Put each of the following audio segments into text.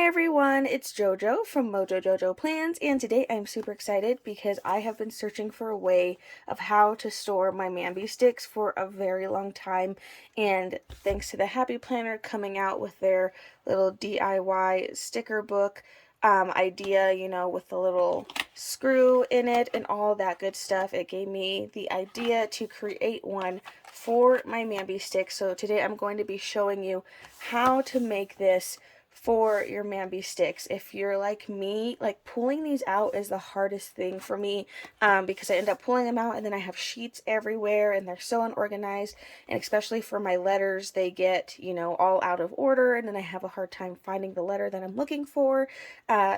everyone, it's JoJo from Mojo Jojo Plans, and today I'm super excited because I have been searching for a way of how to store my MAMBI sticks for a very long time, and thanks to the Happy Planner coming out with their little DIY sticker book idea, with the little screw in it and all that good stuff, it gave me the idea to create one for my MAMBI sticks. So today I'm going to be showing you how to make this for your MAMBI sticks. If you're like me, like pulling these out is the hardest thing for me because I end up pulling them out and then I have sheets everywhere and they're so unorganized, and especially for my letters they get all out of order, and then I have a hard time finding the letter that I'm looking for.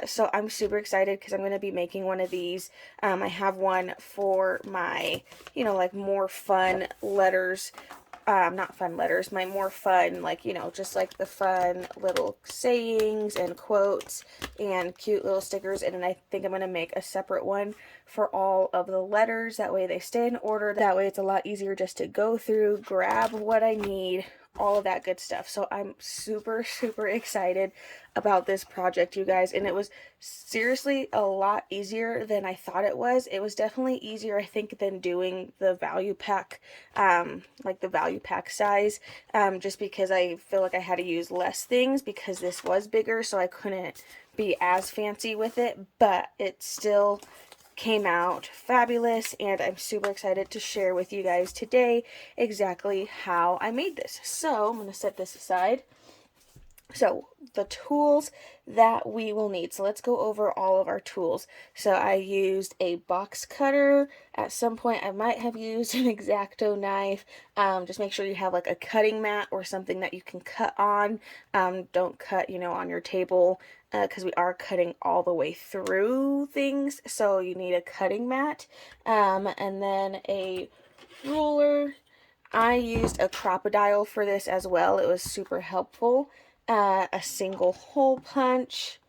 So I'm super excited because I'm going to be making one of these. I have one for my like more fun letters, not fun letters, my more fun, like, just like the fun little sayings and quotes and cute little stickers. And then I think I'm going to make a separate one for all of the letters. That way they stay in order. That way it's a lot easier just to go through, grab what I need, all of that good stuff. So I'm super excited about this project, you guys, and it was seriously a lot easier than I thought it was. It was definitely easier, I think, than doing the value pack, like the value pack size, just because I feel like I had to use less things because this was bigger, so I couldn't be as fancy with it, but it still came out fabulous, and I'm super excited to share with you guys today exactly how I made this. So I'm going to set this aside. So the tools that we will need. So let's go over all of our tools. So I used a box cutter. At some point I might have used an Xacto knife. Just make sure you have like a cutting mat or something that you can cut on. Don't cut, on your table, because we are cutting all the way through things. So you need a cutting mat, and then a ruler. I used a Crop-A-Dile for this as well. It was super helpful. A single hole punch,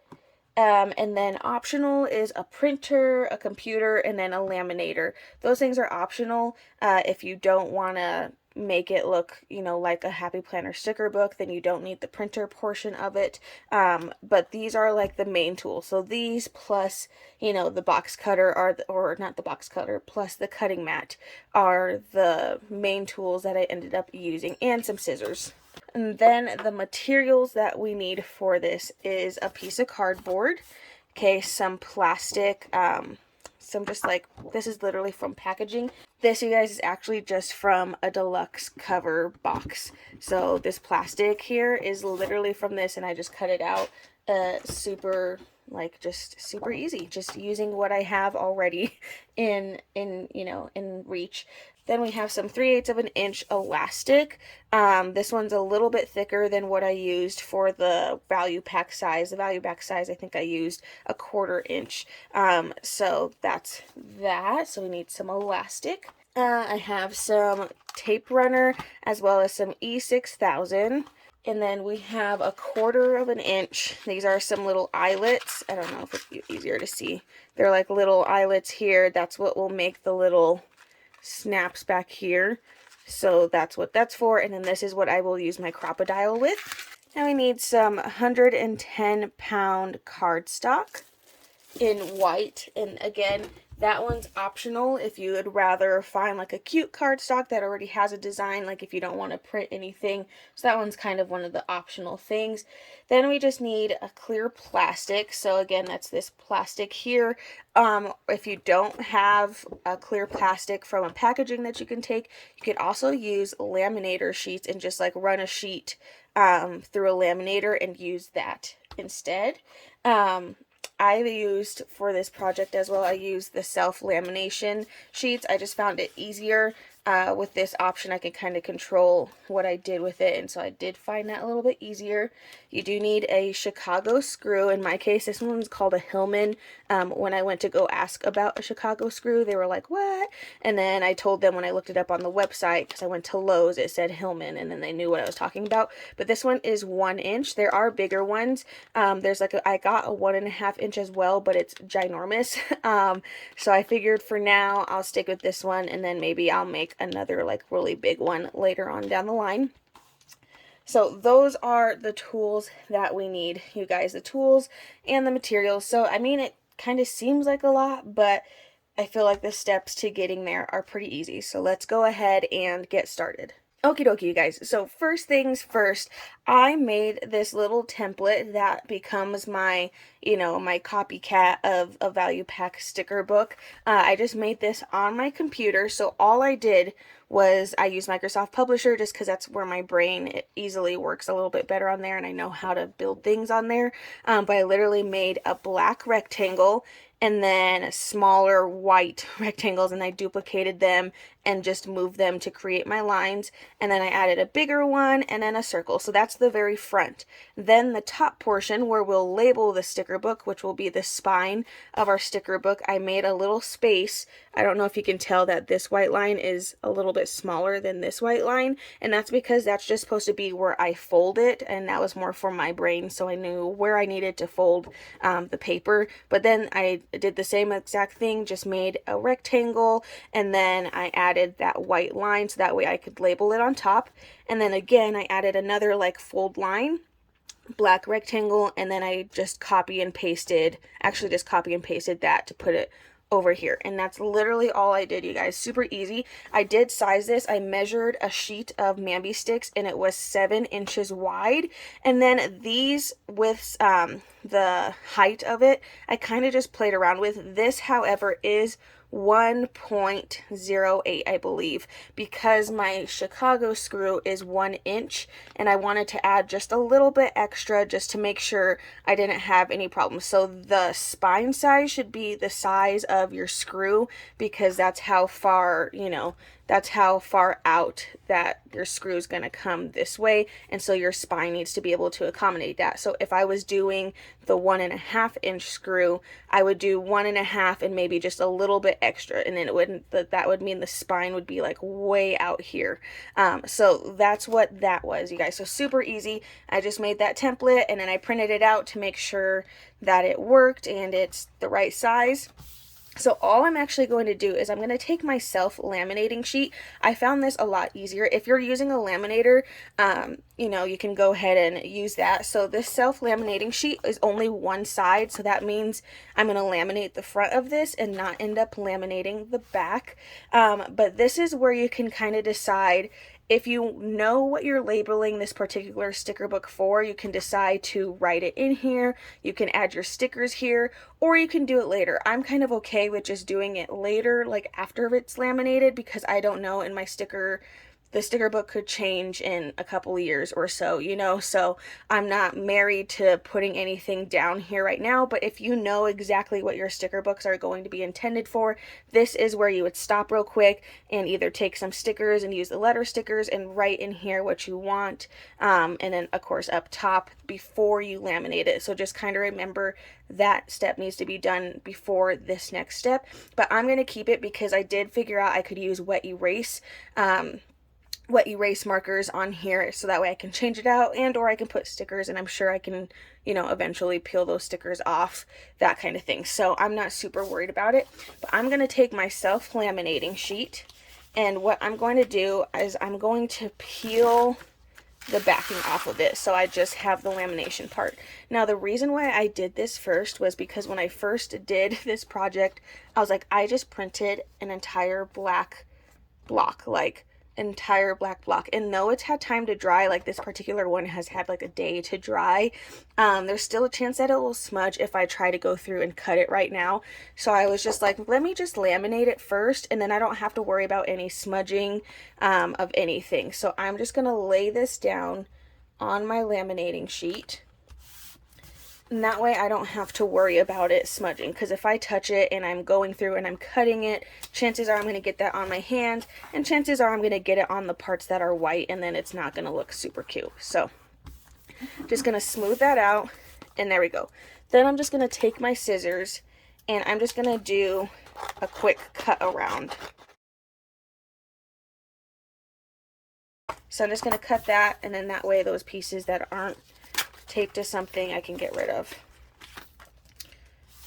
and then optional is a printer, a computer, and then a laminator. Those things are optional. If you don't want to make it look, like a Happy Planner sticker book, then you don't need the printer portion of it. But these are like the main tools. So these plus, the box cutter or not the box cutter, plus the cutting mat are the main tools that I ended up using, and some scissors. And then the materials that we need for this is a piece of cardboard, okay, some plastic, some just like, this is literally from packaging. This, you guys, is actually just from a deluxe cover box. So this plastic here is literally from this, and I just cut it out. Super, like, just super easy, just using what I have already in reach. Then we have some 3/8 of an inch elastic. This one's a little bit thicker than what I used for the value pack size. The value pack size, I think I used a 1/4 inch. So that's that. So we need some elastic. I have some tape runner as well as some E6000. And then we have a 1/4 of an inch. These are some little eyelets. I don't know if it's easier to see. They're like little eyelets here. That's what will make the little snaps back here. So that's what that's for. And then this is what I will use my Crop-A-Dile with. Now we need some 110-pound cardstock in white. And again, that one's optional if you would rather find like a cute cardstock that already has a design, like if you don't want to print anything. So that one's kind of one of the optional things. Then we just need a clear plastic. So again, that's this plastic here. If you don't have a clear plastic from a packaging that you can take, you could also use laminator sheets and just like run a sheet through a laminator and use that instead. I used for this project as well, I used the self-lamination sheets. I just found it easier. With this option, I can kind of control what I did with it, and so I did find that a little bit easier. You do need a Chicago screw. In my case, this one's called a Hillman. When I went to go ask about a Chicago screw, they were like, what? And then I told them when I looked it up on the website, because I went to Lowe's, it said Hillman, and then they knew what I was talking about. But this one is 1 inch. There are bigger ones. There's like I got a 1.5 inch as well, but it's ginormous. So I figured for now, I'll stick with this one, and then maybe I'll make another like really big one later on down the line. So those are the tools that we need, you guys, the tools and the materials. So I mean, it kind of seems like a lot, but I feel like the steps to getting there are pretty easy. So let's go ahead and get started. Okie dokie, you guys. So first things first, I made this little template that becomes my, my copycat of a value pack sticker book. I just made this on my computer. So all I did was I used Microsoft Publisher just because that's where my brain easily works a little bit better on there and I know how to build things on there. But I literally made a black rectangle and then smaller white rectangles, and I duplicated them and just moved them to create my lines, and then I added a bigger one and then a circle. So that's the very front. Then the top portion where we'll label the sticker book, which will be the spine of our sticker book, I made a little space. I don't know if you can tell that this white line is a little bit smaller than this white line, and that's because that's just supposed to be where I fold it, and that was more for my brain, so I knew where I needed to fold the paper. But then I did the same exact thing, just made a rectangle, and then I added that white line so that way I could label it on top. And then again, I added another like fold line, black rectangle, and then I just copy and pasted that to put it over here. And that's literally all I did, you guys. Super easy. I did size this. I measured a sheet of MAMBI sticks and it was 7 inches wide. And then these with the height of it, I kind of just played around with. This, however, is 1.08, I believe, because my Chicago screw is 1 inch and I wanted to add just a little bit extra just to make sure I didn't have any problems. So the spine size should be the size of your screw because that's how far, that's how far out that your screw is going to come this way, and so your spine needs to be able to accommodate that. So if I was doing the 1.5 inch screw, I would do 1.5 and maybe just a little bit extra, and then that would mean the spine would be like way out here. So that's what that was, you guys. So super easy. I just made that template and then I printed it out to make sure that it worked and it's the right size. So all I'm actually going to do is I'm going to take my self-laminating sheet. I found this a lot easier. If you're using a laminator, you can go ahead and use that. So this self-laminating sheet is only one side, so that means I'm going to laminate the front of this and not end up laminating the back. But this is where you can kind of decide. If you know what you're labeling this particular sticker book for, you can decide to write it in here, you can add your stickers here, or you can do it later. I'm kind of okay with just doing it later, like after it's laminated, because I don't know, in the sticker book could change in a couple years or so, so I'm not married to putting anything down here right now. But if you know exactly what your sticker books are going to be intended for, this is where you would stop real quick and either take some stickers and use the letter stickers and write in here what you want, and then of course up top before you laminate it. So just kind of remember that step needs to be done before this next step. But I'm going to keep it because I did figure out I could use wet erase markers on here, so that way I can change it out, and or I can put stickers, and I'm sure I can eventually peel those stickers off, that kind of thing. So I'm not super worried about it. But I'm going to take my self-laminating sheet, and what I'm going to do is I'm going to peel the backing off of it, so I just have the lamination part. Now the reason why I did this first was because when I first did this project, I was like, I just printed an entire black block, and though it's had time to dry, like this particular one has had like a day to dry, there's still a chance that it will smudge if I try to go through and cut it right now. So I was just like, let me just laminate it first, and then I don't have to worry about any smudging of anything. So I'm just gonna lay this down on my laminating sheet, and that way I don't have to worry about it smudging, because if I touch it and I'm going through and I'm cutting it, chances are I'm going to get that on my hand, and chances are I'm going to get it on the parts that are white, and then it's not going to look super cute. So just going to smooth that out, and there we go. Then I'm just going to take my scissors and I'm just going to do a quick cut around. So I'm just going to cut that, and then that way those pieces that aren't taped to something I can get rid of.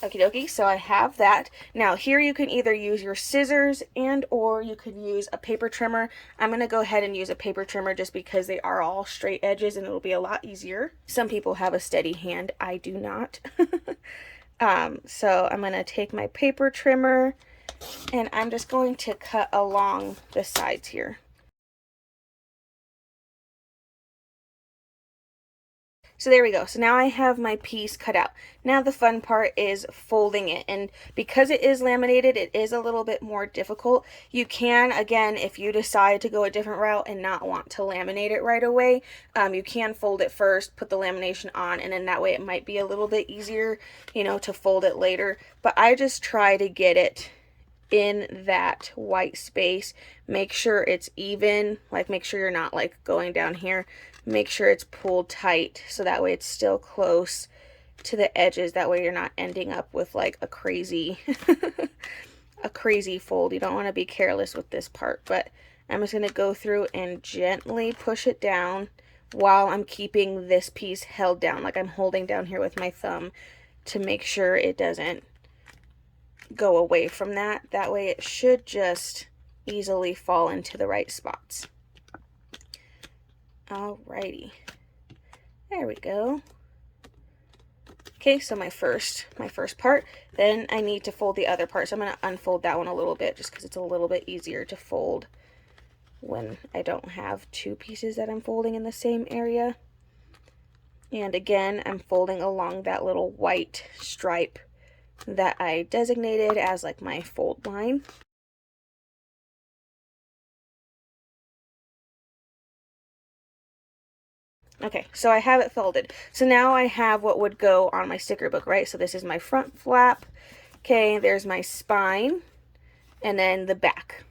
Okie dokie, so I have that. Now here you can either use your scissors and or you could use a paper trimmer. I'm going to go ahead and use a paper trimmer just because they are all straight edges and it'll be a lot easier. Some people have a steady hand, I do not. So I'm going to take my paper trimmer and I'm just going to cut along the sides here. So there we go. So now I have my piece cut out. Now the fun part is folding it. And because it is laminated, it is a little bit more difficult. You can, again, if you decide to go a different route and not want to laminate it right away, you can fold it first, put the lamination on, and then that way it might be a little bit easier, you know, to fold it later. But I just try to get it in that white space. Make sure it's even, like make sure you're not like going down here. Make sure it's pulled tight so that way it's still close to the edges. That way you're not ending up with like a crazy a crazy fold. You don't want to be careless with this part, but I'm just going to go through and gently push it down while I'm keeping this piece held down, like I'm holding down here with my thumb to make sure it doesn't go away from that. That way it should just easily fall into the right spots. Alrighty, there we go. Okay, so my first part, then I need to fold the other part. So I'm going to unfold that one a little bit just because it's a little bit easier to fold when I don't have two pieces that I'm folding in the same area. And again, I'm folding along that little white stripe that I designated as like my fold line. Okay, so I have it folded. So now I have what would go on my sticker book, right? So this is my front flap. Okay, there's my spine, and then the back.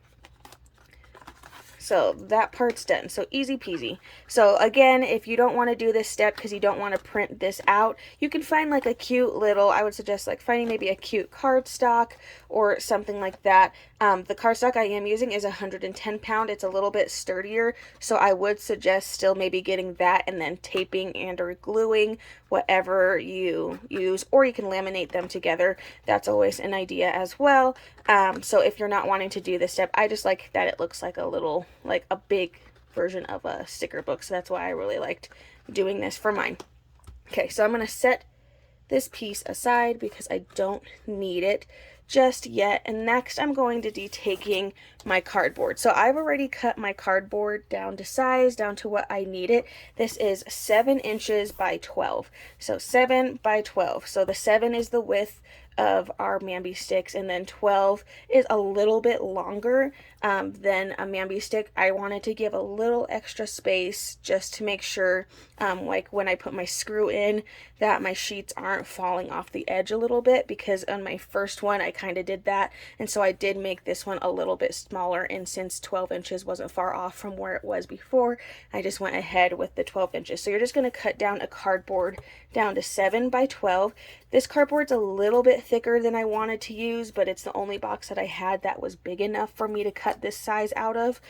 So that part's done. So easy peasy. So again, if you don't want to do this step because you don't want to print this out, you can find like a cute little, I would suggest like finding maybe a cute cardstock or something like that. The cardstock I am using is 110 pound. It's a little bit sturdier. So I would suggest still maybe getting that and then taping and or gluing whatever you use, or you can laminate them together. That's always an idea as well. So if you're not wanting to do this step, I just like that it looks like a little, like a big version of a sticker book. So that's why I really liked doing this for mine. Okay, so I'm going to set this piece aside because I don't need it just yet. And next I'm going to be taking my cardboard. So I've already cut my cardboard down to size, down to what I need it. This is 7 inches by 12. So 7 by 12. So the 7 is the width of our MAMBI sticks, and then 12 is a little bit longer than a MAMBI stick. I wanted to give a little extra space just to make sure, like when I put my screw in, that my sheets aren't falling off the edge a little bit, because on my first one I kind of did that, and so I did make this one a little bit smaller, and since 12 inches wasn't far off from where it was before, I just went ahead with the 12 inches. So you're just going to cut down a cardboard down to 7 by 12. This cardboard's a little bit thicker than I wanted to use, but it's the only box that I had that was big enough for me to cut this size out of.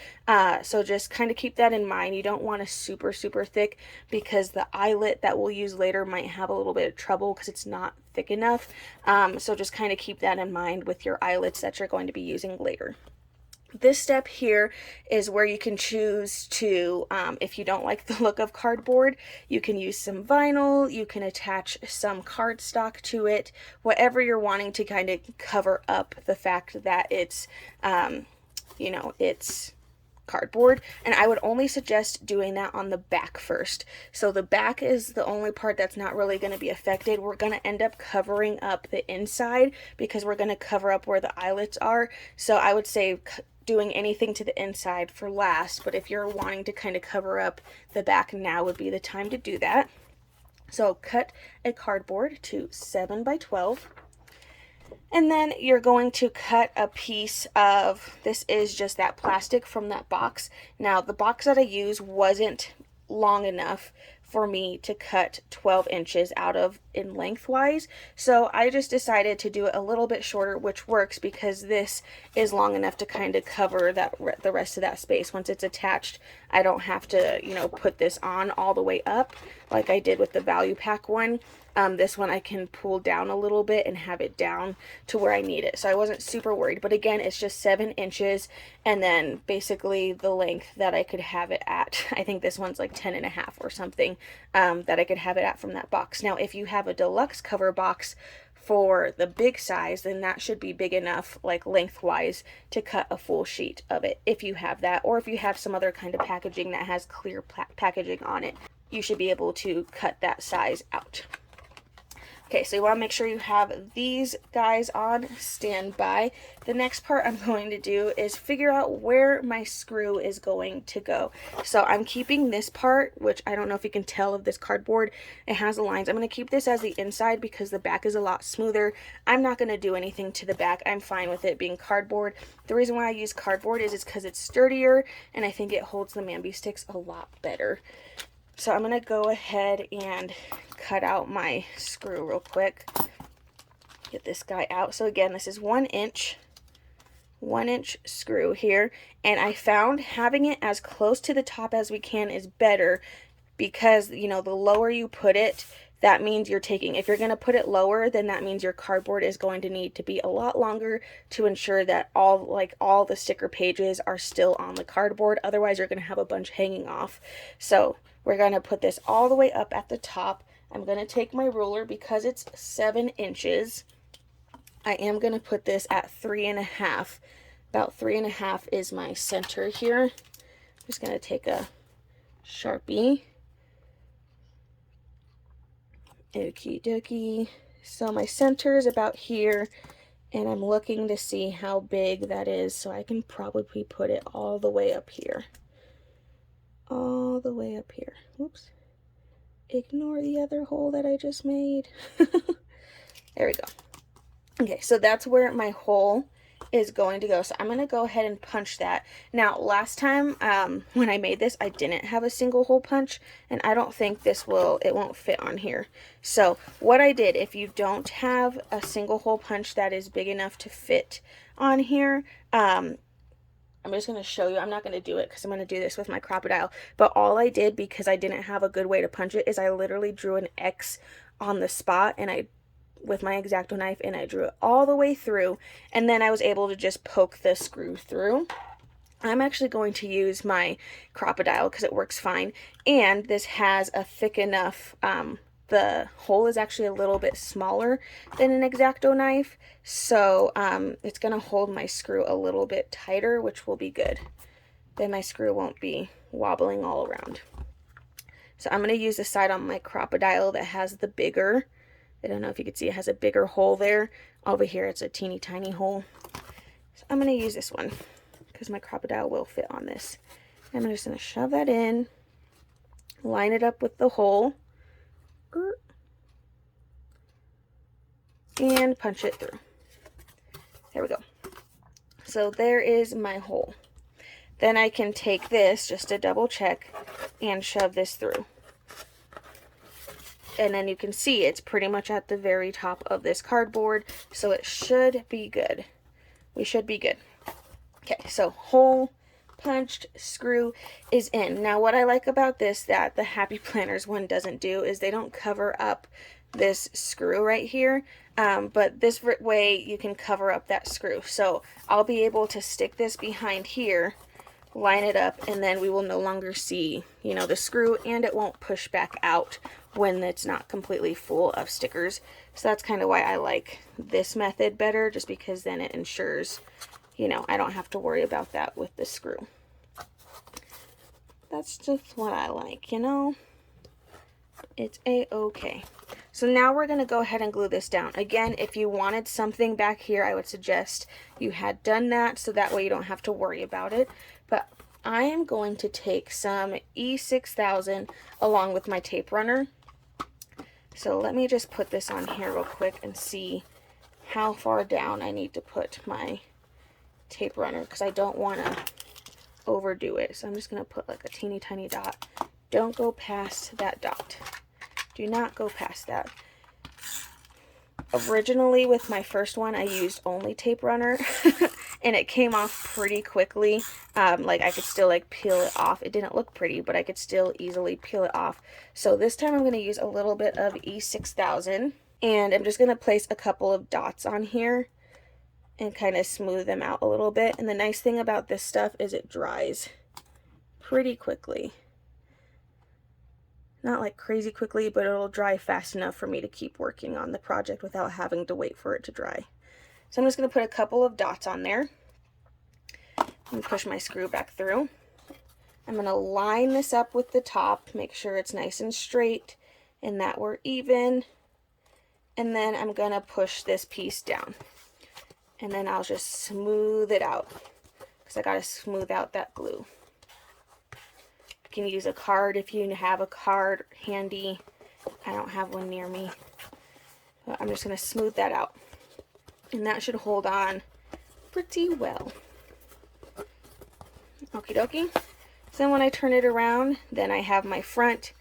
So just kind of keep that in mind. You don't want a super thick, because the eyelet that we'll use later might have a little bit of trouble because it's not thick enough. So just kind of keep that in mind with your eyelets that you're going to be using later. This step here is where you can choose to, if you don't like the look of cardboard, you can use some vinyl, you can attach some cardstock to it, whatever you're wanting to kind of cover up the fact that it's, you know, it's cardboard. And I would only suggest doing that on the back first. So the back is the only part that's not really going to be affected. We're going to end up covering up the inside because we're going to cover up where the eyelets are. So I would say doing anything to the inside for last, but if you're wanting to kind of cover up the back, now would be the time to do that. So cut a cardboard to 7 by 12. And then you're going to cut a piece of, this is just that plastic from that box. Now the box that I used wasn't long enough for me to cut 12 inches out of in lengthwise, so I just decided to do it a little bit shorter, which works because this is long enough to kind of cover that the rest of that space. Once it's attached, I don't have to, you know, put this on all the way up like I did with the value pack one. This one I can pull down a little bit and have it down to where I need it. So I wasn't super worried. But again, it's just 7 inches and then basically the length that I could have it at. I think this one's like 10.5 or something, that I could have it at from that box. Now, if you have a deluxe cover box for the big size, then that should be big enough, like lengthwise, to cut a full sheet of it if you have that, or if you have some other kind of packaging that has clear packaging on it, you should be able to cut that size out. Okay, so you want to make sure you have these guys on standby. The next part I'm going to do is figure out where my screw is going to go. So I'm keeping this part, which I don't know if you can tell of this cardboard, it has the lines. I'm going to keep this as the inside because the back is a lot smoother. I'm not going to do anything to the back. I'm fine with it being cardboard. The reason why I use cardboard is because it's sturdier and I think it holds the MAMBI sticks a lot better. So I'm going to go ahead and cut out my screw real quick. Get this guy out. So again, this is 1 inch screw here. And I found having it as close to the top as we can is better because, you know, the lower you put it, that means you're taking, if you're going to put it lower, then that means your cardboard is going to need to be a lot longer to ensure that all the sticker pages are still on the cardboard. Otherwise, you're going to have a bunch hanging off. So we're going to put this all the way up at the top. I'm going to take my ruler because it's 7 inches. I am going to put this at 3.5. About 3.5 is my center here. I'm just going to take a Sharpie. Okie dokie. So my center is about here, and I'm looking to see how big that is, so I can probably put it all the way up here. All the way up here. Whoops. Ignore the other hole that I just made. There we go. Okay, so that's where my hole is going to go. So I'm going to go ahead and punch that. Now, last time when I made this, I didn't have a single hole punch, and I don't think it won't fit on here. So what I did, if you don't have a single hole punch that is big enough to fit on here, I'm just going to show you. I'm not going to do it because I'm going to do this with my Crop-A-Dile. But all I did, because I didn't have a good way to punch it, is I literally drew an X on the spot, and with my Xacto knife, and I drew it all the way through, and then I was able to just poke the screw through. I'm actually going to use my Crop-A-Dile because it works fine, and this has a thick enough, the hole is actually a little bit smaller than an Xacto knife, so it's going to hold my screw a little bit tighter, which will be good. Then my screw won't be wobbling all around. So I'm going to use the side on my Crop-A-Dile that has the bigger, I don't know if you can see, it has a bigger hole there. Over here it's a teeny tiny hole. So I'm going to use this one because my Crop-A-Dile will fit on this. I'm just going to shove that in, line it up with the hole, and punch it through. There we go. So there is my hole. Then I can take this, just to double check, and shove this through. And then you can see it's pretty much at the very top of this cardboard, so it should be good. We should be good. Okay, so hole punched, screw is in. Now what I like about this that the Happy Planners one doesn't do is they don't cover up this screw right here, but this way you can cover up that screw. So I'll be able to stick this behind here, line it up, and then we will no longer see, you know, the screw, and it won't push back out when it's not completely full of stickers. So that's kind of why I like this method better, just because then it ensures, you know, I don't have to worry about that with the screw. That's just what I like, you know. It's a-okay. So now we're going to go ahead and glue this down. Again, if you wanted something back here, I would suggest you had done that, so that way you don't have to worry about it. But I am going to take some E6000 along with my tape runner. So let me just put this on here real quick and see how far down I need to put my tape runner, because I don't want to overdo it. So I'm just going to put like a teeny tiny dot. Don't go past that dot. Do not go past that. Originally with my first one I used only tape runner and it came off pretty quickly. Like I could still like peel it off. It didn't look pretty, but I could still easily peel it off. So this time I'm going to use a little bit of E6000, and I'm just going to place a couple of dots on here and kind of smooth them out a little bit. And the nice thing about this stuff is it dries pretty quickly. Not like crazy quickly, but it'll dry fast enough for me to keep working on the project without having to wait for it to dry. So I'm just going to put a couple of dots on there and push my screw back through. I'm going to line this up with the top, make sure it's nice and straight and that we're even. And then I'm going to push this piece down. And then I'll just smooth it out because I got to smooth out that glue. You can use a card if you have a card handy. I don't have one near me. But I'm just going to smooth that out. And that should hold on pretty well. Okie dokie. So then when I turn it around, then I have my front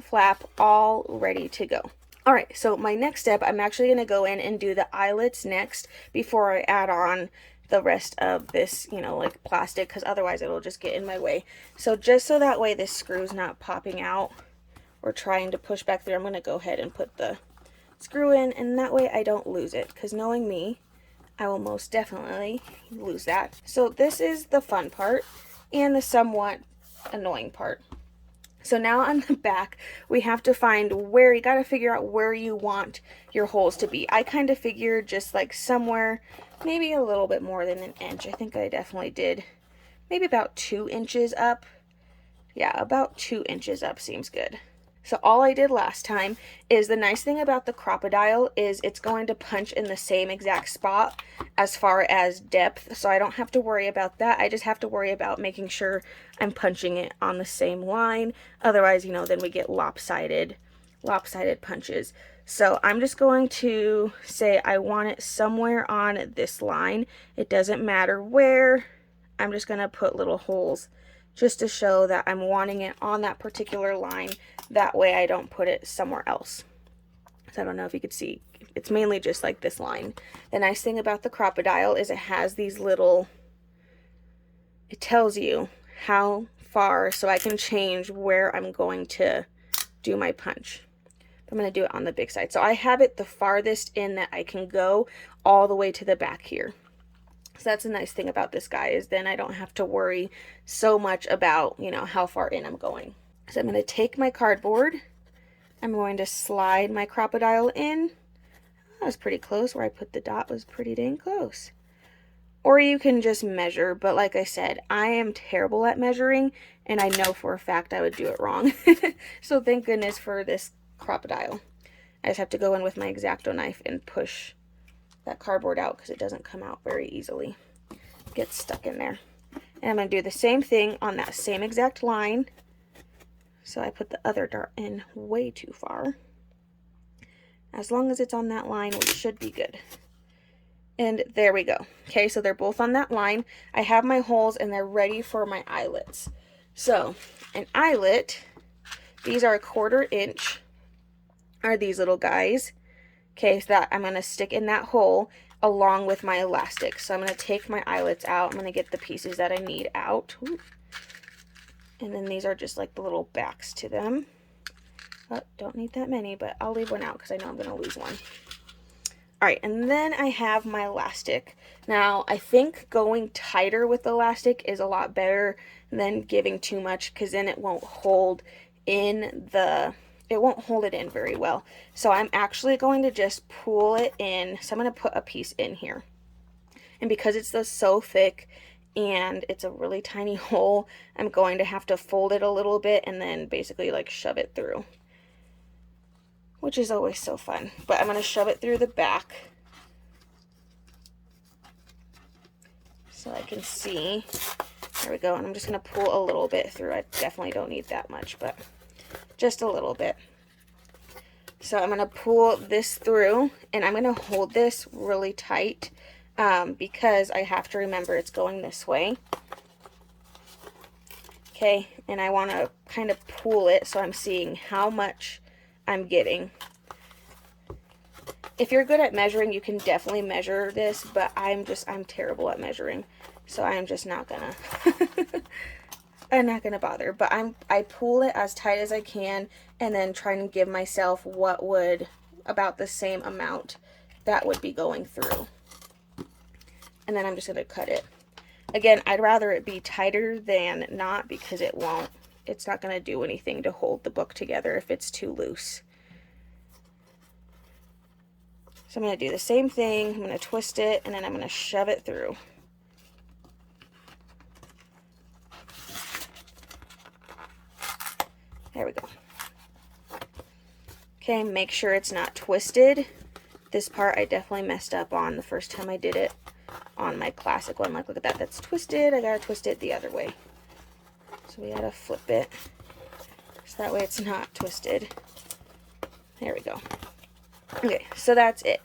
flap all ready to go. Alright, so my next step, I'm actually going to go in and do the eyelets next before I add on the rest of this, you know, like plastic, because otherwise it'll just get in my way. So just so that way this screw's not popping out or trying to push back through, I'm going to go ahead and put the screw in, and that way I don't lose it, because knowing me, I will most definitely lose that. So this is the fun part and the somewhat annoying part. So now on the back, we have to find where, you got to figure out where you want your holes to be. I kind of figured just like somewhere, maybe a little bit more than an inch. I think I definitely did maybe about 2 inches up. Yeah, about 2 inches up seems good. So all I did last time is, the nice thing about the Crop-A-Dile is it's going to punch in the same exact spot as far as depth. So I don't have to worry about that. I just have to worry about making sure I'm punching it on the same line. Otherwise, you know, then we get lopsided punches. So I'm just going to say I want it somewhere on this line. It doesn't matter where. I'm just going to put little holes just to show that I'm wanting it on that particular line. That way I don't put it somewhere else. So I don't know if you could see, it's mainly just like this line. The nice thing about the Crop-A-Dile is it has these little, it tells you how far, so I can change where I'm going to do my punch. I'm going to do it on the big side. So I have it the farthest in that I can go, all the way to the back here. So that's the nice thing about this guy, is then I don't have to worry so much about, you know, how far in I'm going. So I'm going to take my cardboard. I'm going to slide my Crop-A-Dile in. That was pretty close. Where I put the dot was pretty dang close. Or you can just measure, but like I said, I am terrible at measuring, and I know for a fact I would do it wrong. So thank goodness for this Crop-A-Dile. I just have to go in with my Xacto knife and push that cardboard out, because it doesn't come out very easily. It gets stuck in there. And I'm going to do the same thing on that same exact line. So I put the other dart in way too far. As long as it's on that line, we should be good. And there we go. Okay, so they're both on that line. I have my holes and they're ready for my eyelets. So an eyelet, these are 1/4 inch, are these little guys. Okay, so that I'm going to stick in that hole along with my elastic. So I'm going to take my eyelets out. I'm going to get the pieces that I need out. Ooh. And then these are just like the little backs to them. Oh, don't need that many, but I'll leave one out because I know I'm going to lose one. Alright, and then I have my elastic. Now, I think going tighter with the elastic is a lot better than giving too much, because then it won't hold in the... it won't hold it in very well. So I'm actually going to just pull it in. So I'm going to put a piece in here. And because it's so thick and it's a really tiny hole, I'm going to have to fold it a little bit and then basically like shove it through. Which is always so fun. But I'm going to shove it through the back so I can see. There we go. And I'm just going to pull a little bit through. I definitely don't need that much, but just a little bit. So I'm going to pull this through, and I'm going to hold this really tight because I have to remember it's going this way. Okay, and I want to kind of pull it so I'm seeing how much I'm getting. If you're good at measuring, you can definitely measure this, but I'm terrible at measuring. So I'm just not gonna, I'm not gonna bother. But I pull it as tight as I can and then try and give myself what would, about the same amount that would be going through. And then I'm just gonna cut it. Again, I'd rather it be tighter than not because it's not gonna do anything to hold the book together if it's too loose. So I'm going to do the same thing. I'm going to twist it, and then I'm going to shove it through. There we go. Okay, make sure it's not twisted. This part I definitely messed up on the first time I did it on my classic one. Like, look at that. That's twisted. I got to twist it the other way. So we got to flip it. So that way it's not twisted. There we go. Okay, so that's it.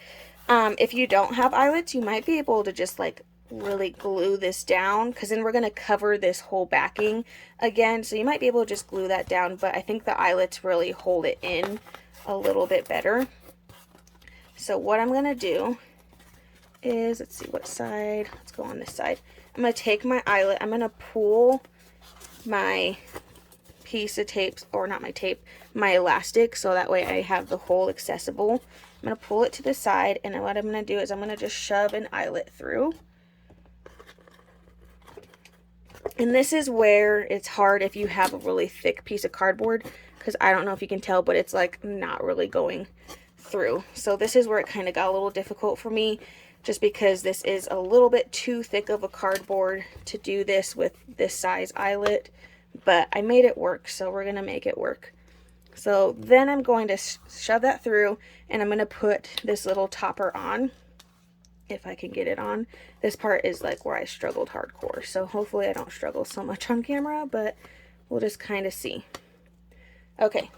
If you don't have eyelets, you might be able to just like really glue this down, because then we're going to cover this whole backing again. So you might be able to just glue that down, but I think the eyelets really hold it in a little bit better. So what I'm going to do is, let's see what side, let's go on this side. I'm going to take my eyelet, I'm going to pull my piece of tape, or not my tape, my elastic, so that way I have the hole accessible. I'm going to pull it to the side, and what I'm going to do is I'm going to just shove an eyelet through. And this is where it's hard if you have a really thick piece of cardboard, because I don't know if you can tell, but it's like not really going through. So this is where it kind of got a little difficult for me, just because this is a little bit too thick of a cardboard to do this with this size eyelet. But I made it work, so we're going to make it work. So then I'm going to shove that through, and I'm going to put this little topper on, if I can get it on. This part is like where I struggled hardcore, so hopefully I don't struggle so much on camera, but we'll just kind of see. Okay,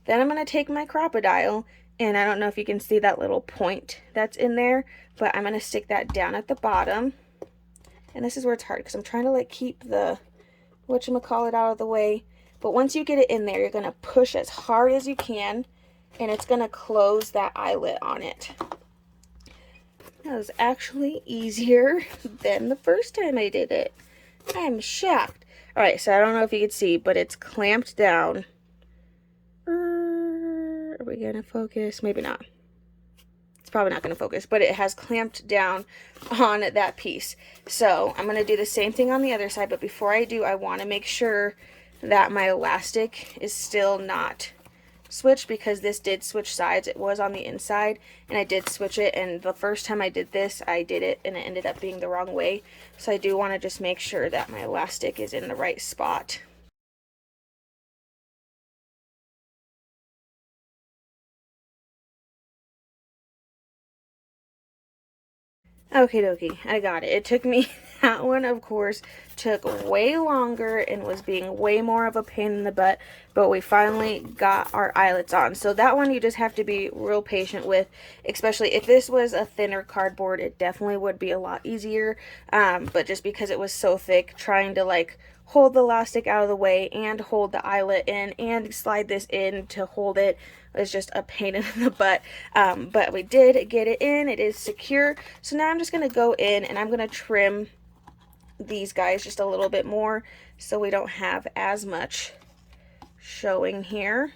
then I'm going to take my Crop-A-Dile, and I don't know if you can see that little point that's in there, but I'm going to stick that down at the bottom. And this is where it's hard, because I'm trying to like keep the whatchamacallit out of the way. But once you get it in there, you're going to push as hard as you can, and it's going to close that eyelet on it. That was actually easier than the first time I did it. I'm shocked. Alright, so I don't know if you can see, but it's clamped down. Are we going to focus? Maybe not. It's probably not going to focus, but it has clamped down on that piece. So I'm going to do the same thing on the other side, but before I do, I want to make sure that my elastic is still not switched, because this did switch sides. It was on the inside, and I did switch it, and the first time I did this, I did it, and it ended up being the wrong way. So I do want to just make sure that my elastic is in the right spot. Okie dokie, I got it. It took me, that one of course took way longer and was being way more of a pain in the butt, but we finally got our eyelets on. So that one you just have to be real patient with, especially if this was a thinner cardboard, it definitely would be a lot easier, but just because it was so thick, trying to like hold the elastic out of the way and hold the eyelet in and slide this in to hold it was just a pain in the butt, but we did get it in. It is secure. So now I'm just going to go in and I'm going to trim these guys just a little bit more so we don't have as much showing here.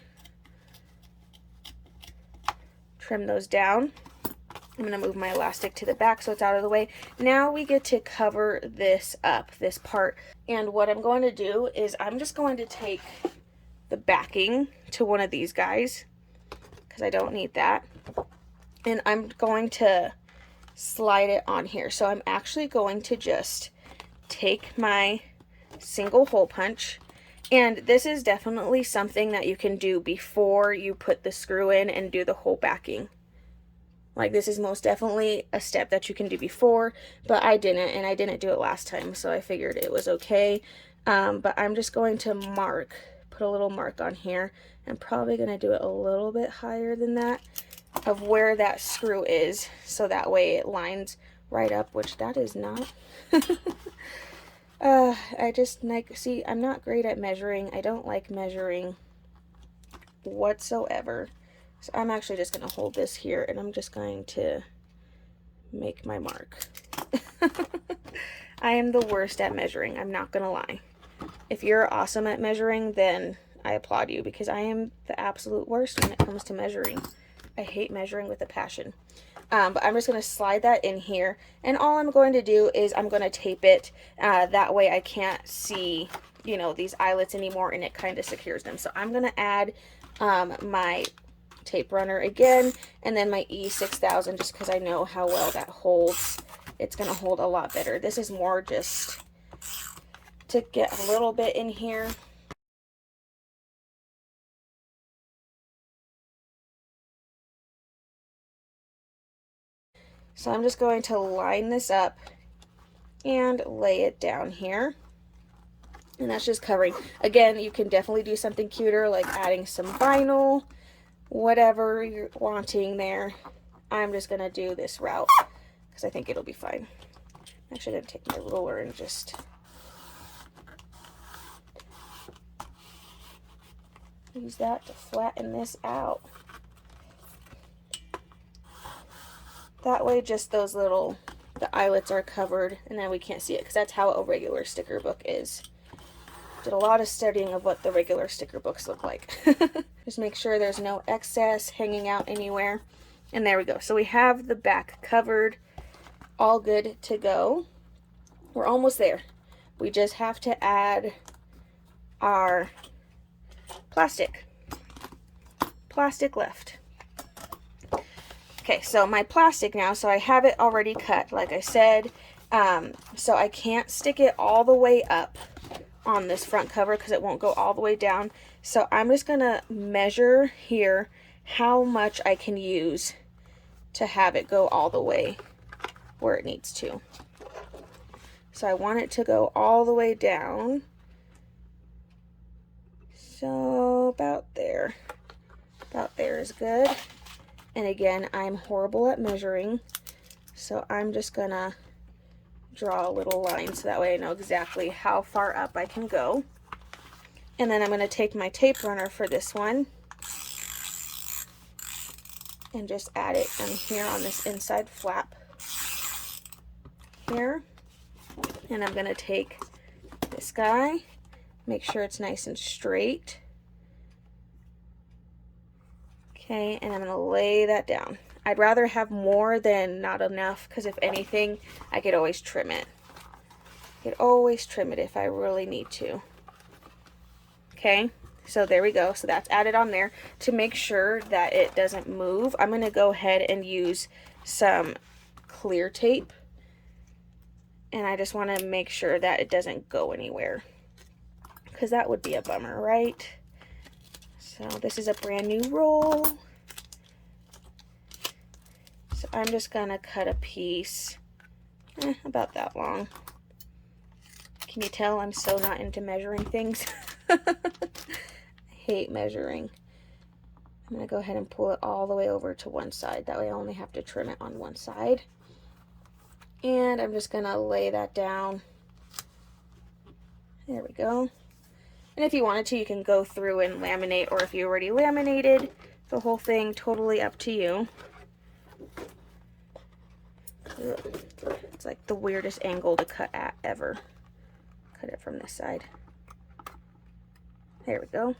Trim those down. I'm going to move my elastic to the back so it's out of the way. Now we get to cover this up, this part. And what I'm going to do is I'm just going to take the backing to one of these guys, because I don't need that. And I'm going to slide it on here. So I'm actually going to just take my single hole punch. And this is definitely something that you can do before you put the screw in and do the whole backing. Like, this is most definitely a step that you can do before, but I didn't, and I didn't do it last time, so I figured it was okay. But I'm just going to put a little mark on here. I'm probably going to do it a little bit higher than that, of where that screw is, so that way it lines right up, which that is not. I just like, see, I'm not great at measuring. I don't like measuring whatsoever. So I'm actually just going to hold this here and I'm just going to make my mark. I am the worst at measuring, I'm not going to lie. If you're awesome at measuring, then I applaud you, because I am the absolute worst when it comes to measuring. I hate measuring with a passion. But I'm just going to slide that in here, and all I'm going to do is I'm going to tape it. That way I can't see, you know, these eyelets anymore, and it kind of secures them. So I'm going to add my tape runner again, and then my E6000, just because I know how well that holds. It's going to hold a lot better. This is more just to get a little bit in here. So I'm just going to line this up and lay it down here. And that's just covering. Again, you can definitely do something cuter, like adding some vinyl, whatever you're wanting there. I'm just going to do this route because I think it'll be fine. I'm actually going to take my ruler and just use that to flatten this out. That way just those little, the eyelets are covered, and then we can't see it, because that's how a regular sticker book is. Did a lot of studying of what the regular sticker books look like. Just make sure there's no excess hanging out anywhere. And there we go. So we have the back covered, all good to go. We're almost there. We just have to add our plastic. Plastic left. Okay, so my plastic now, so I have it already cut, like I said. So I can't stick it all the way up on this front cover because it won't go all the way down. So I'm just going to measure here how much I can use to have it go all the way where it needs to. So I want it to go all the way down. So about there. About there is good. And again, I'm horrible at measuring, so I'm just gonna draw a little line so that way I know exactly how far up I can go. And then I'm gonna take my tape runner for this one and just add it in here on this inside flap here. And I'm gonna take this guy, make sure it's nice and straight. Okay, and I'm going to lay that down. I'd rather have more than not enough, because if anything, I could always trim it. I could always trim it if I really need to. Okay, so there we go. So that's added on there. To make sure that it doesn't move, I'm going to go ahead and use some clear tape. And I just want to make sure that it doesn't go anywhere, because that would be a bummer, right? So this is a brand new roll. So I'm just gonna cut a piece about that long. Can you tell I'm so not into measuring things? I hate measuring. I'm gonna go ahead and pull it all the way over to one side. That way I only have to trim it on one side. And I'm just gonna lay that down. There we go. And if you wanted to, you can go through and laminate, or if you already laminated the whole thing, totally up to you. Ugh. It's like the weirdest angle to cut at ever. Cut it from this side. There we go.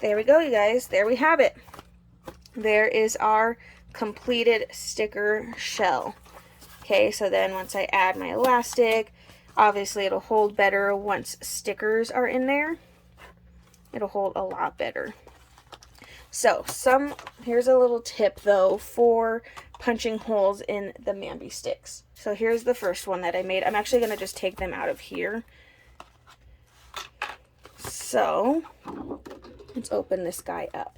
There we go, you guys. There we have it. There is our completed sticker shell. Okay, so then once I add my elastic, obviously it'll hold better once stickers are in there. It'll hold a lot better. So here's a little tip though for punching holes in the MAMBI sticks. So here's the first one that I made. I'm actually going to just take them out of here. So let's open this guy up.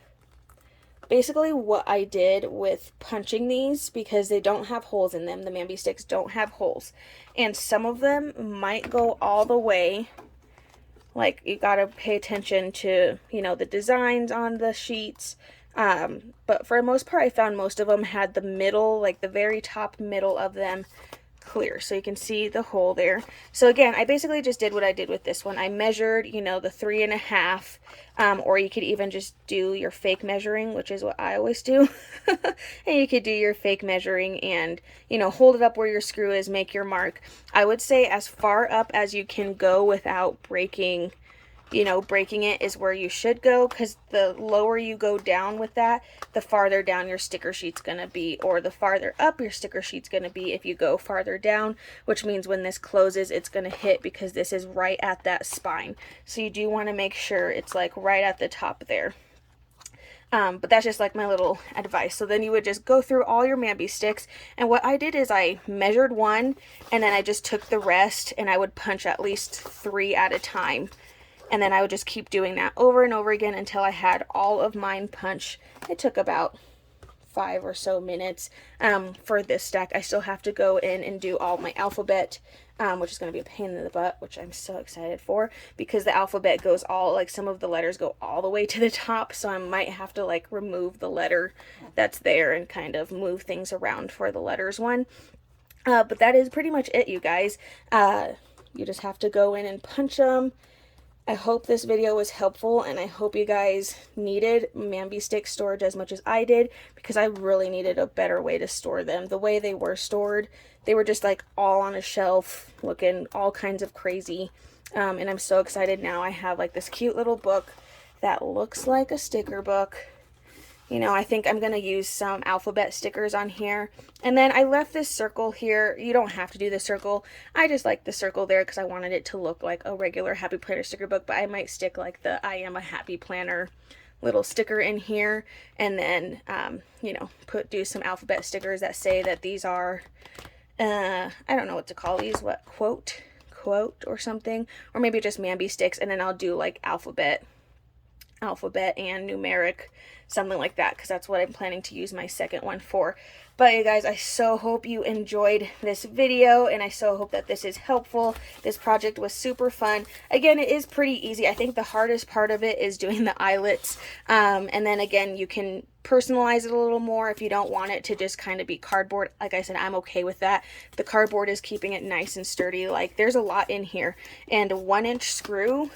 Basically what I did with punching these, because they don't have holes in them, the MAMBI sticks don't have holes, and some of them might go all the way, like you gotta pay attention to, you know, the designs on the sheets, but for the most part I found most of them had the middle, like the very top middle of them clear, so you can see the hole there. So again, I basically just did what I did with this one. I measured, you know, the 3.5, or you could even just do your fake measuring, which is what I always do. And you could do your fake measuring and, you know, hold it up where your screw is, make your mark. I would say as far up as you can go without breaking, you know, breaking it is where you should go, because the lower you go down with that, the farther down your sticker sheet's gonna be, or the farther up your sticker sheet's gonna be if you go farther down, which means when this closes, it's gonna hit, because this is right at that spine. So you do want to make sure it's like right at the top there. But that's just like my little advice. So then you would just go through all your MAMBI sticks, and what I did is I measured one, and then I just took the rest, and I would punch at least 3 at a time. And then I would just keep doing that over and over again until I had all of mine punched. It took about 5 or so minutes for this stack. I still have to go in and do all my alphabet, which is going to be a pain in the butt, which I'm so excited for, because the alphabet goes all, like, some of the letters go all the way to the top, so I might have to, like, remove the letter that's there and kind of move things around for the letters one. But that is pretty much it, you guys. You just have to go in and punch them. I hope this video was helpful, and I hope you guys needed MAMBI stick storage as much as I did, because I really needed a better way to store them. The way they were stored, they were just like all on a shelf looking all kinds of crazy, and I'm so excited now. I have like this cute little book that looks like a sticker book. You know, I think I'm going to use some alphabet stickers on here. And then I left this circle here. You don't have to do the circle. I just like the circle there because I wanted it to look like a regular Happy Planner sticker book. But I might stick like the I am a Happy Planner little sticker in here. And then, you know, do some alphabet stickers that say that these are, I don't know what to call these. What, quote or something. Or maybe just MAMBI sticks. And then I'll do like alphabet and numeric, something like that, because that's what I'm planning to use my second one for. But you guys, I so hope you enjoyed this video, and I so hope that this is helpful. This project was super fun. Again, it is pretty easy. I think the hardest part of it is doing the eyelets, and then again, you can personalize it a little more if you don't want it to just kind of be cardboard. Like I said, I'm okay with that. The cardboard is keeping it nice and sturdy. Like, there's a lot in here, and a 1-inch screw.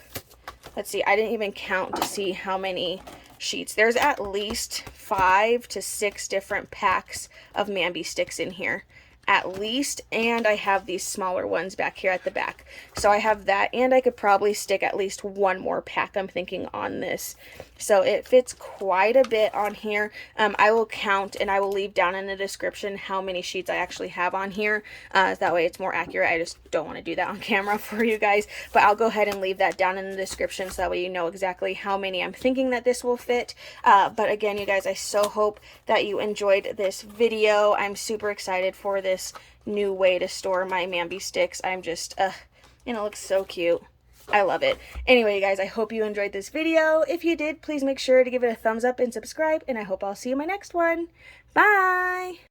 Let's see, I didn't even count to see how many sheets. There's at least 5 to 6 different packs of MAMBI sticks in here. At least, and I have these smaller ones back here at the back. So I have that, and I could probably stick at least one more pack, I'm thinking, on this. So it fits quite a bit on here. I will count, and I will leave down in the description how many sheets I actually have on here. That way it's more accurate. I just don't want to do that on camera for you guys. But I'll go ahead and leave that down in the description so that way you know exactly how many I'm thinking that this will fit. But again, you guys, I so hope that you enjoyed this video. I'm super excited for this new way to store my MAMBI sticks. I'm just, and it looks so cute. I love it. Anyway, you guys, I hope you enjoyed this video. If you did, please make sure to give it a thumbs up and subscribe, and I hope I'll see you in my next one. Bye!